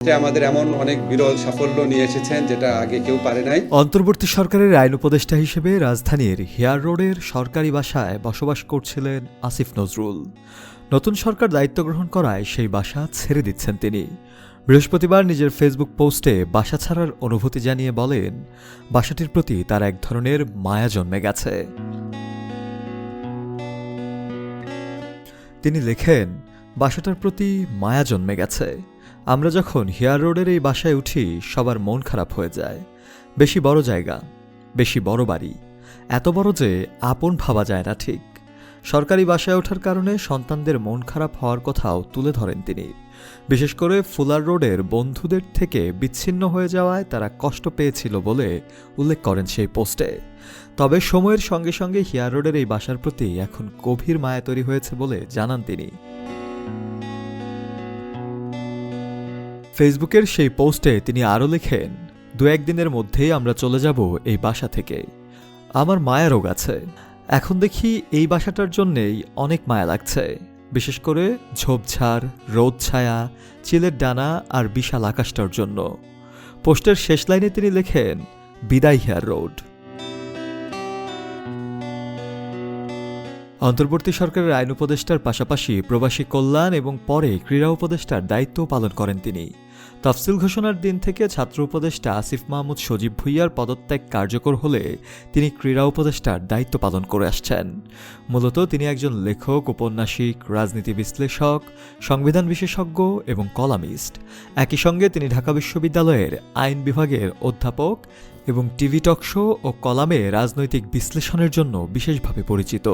আমাদের এমন অনেক বিরল সাফল্য নিয়ে এসেছেন যেটা আগে কেউ পারে নাই। অন্তর্বর্তী সরকারের আইন উপদেষ্টা হিসেবে রাজধানীর হেয়ার রোডের সরকারি বাসায় বসবাস করছিলেন আসিফ নজরুল। নতুন সরকার দায়িত্ব গ্রহণ করায় সেই বাসা ছেড়ে দিচ্ছেন তিনি। বৃহস্পতিবার নিজের ফেসবুক পোস্টে বাসা ছাড়ার অনুভূতি জানিয়ে বলেন, বাসাটির প্রতি তার এক ধরনের মায়া জন্মে গেছে। তিনি লেখেন, বাসাটার প্রতি মায়া জন্মে গেছে। আমরা যখন হেয়ার রোডের এই বাসায় উঠি সবার মন খারাপ হয়ে যায়। বেশি বড় জায়গা, বেশি বড় বাড়ি, এত বড় যে আপন ভাবা যায় না ঠিক। সরকারি বাসায় ওঠার কারণে সন্তানদের মন খারাপ হওয়ার কথাও তুলে ধরেন তিনি। বিশেষ করে ফুলার রোডের বন্ধুদের থেকে বিচ্ছিন্ন হয়ে যাওয়ায় তারা কষ্ট পেয়েছিল বলে উল্লেখ করেন সেই পোস্টে। তবে সময়ের সঙ্গে সঙ্গে হেয়ার রোডের এই বাসার প্রতি এখন গভীর মায়া তৈরি হয়েছে বলে জানান তিনি। ফেসবুকের সেই পোস্টে তিনি আরও লেখেন, 2-1 দিনের মধ্যেই আমরা চলে যাব এই বাসা থেকে। আমার মায়া রোগ আছে। এখন দেখি এই বাসাটার জন্যেই অনেক মায়া লাগছে, বিশেষ করে ঝোপঝাড়, রোদ ছায়া, চিলের ডানা আর বিশাল আকাশটার জন্য। পোস্টের শেষ লাইনে তিনি লেখেন, বিদায় হেয়ার রোড। অন্তর্বর্তী সরকারের আইন উপদেষ্টার পাশাপাশি প্রবাসী কল্যাণ এবং পরে ক্রীড়া উপদেষ্টার দায়িত্বও পালন করেন তিনি। তফসিল ঘোষণার দিন থেকে ছাত্র উপদেষ্টা আসিফ মাহমুদ সজীব ভুঁইয়ার পদত্যাগ কার্যকর হলে তিনি ক্রীড়া উপদেষ্টার দায়িত্ব পালন করে আসছেন। মূলত তিনি একজন লেখক, ঔপন্যাসিক, রাজনীতি বিশ্লেষক, সংবিধান বিশেষজ্ঞ এবং কলামিস্ট। একই সঙ্গে তিনি ঢাকা বিশ্ববিদ্যালয়ের আইন বিভাগের অধ্যাপক এবং টিভি টক শো ও কলামে রাজনৈতিক বিশ্লেষণের জন্য বিশেষভাবে পরিচিত।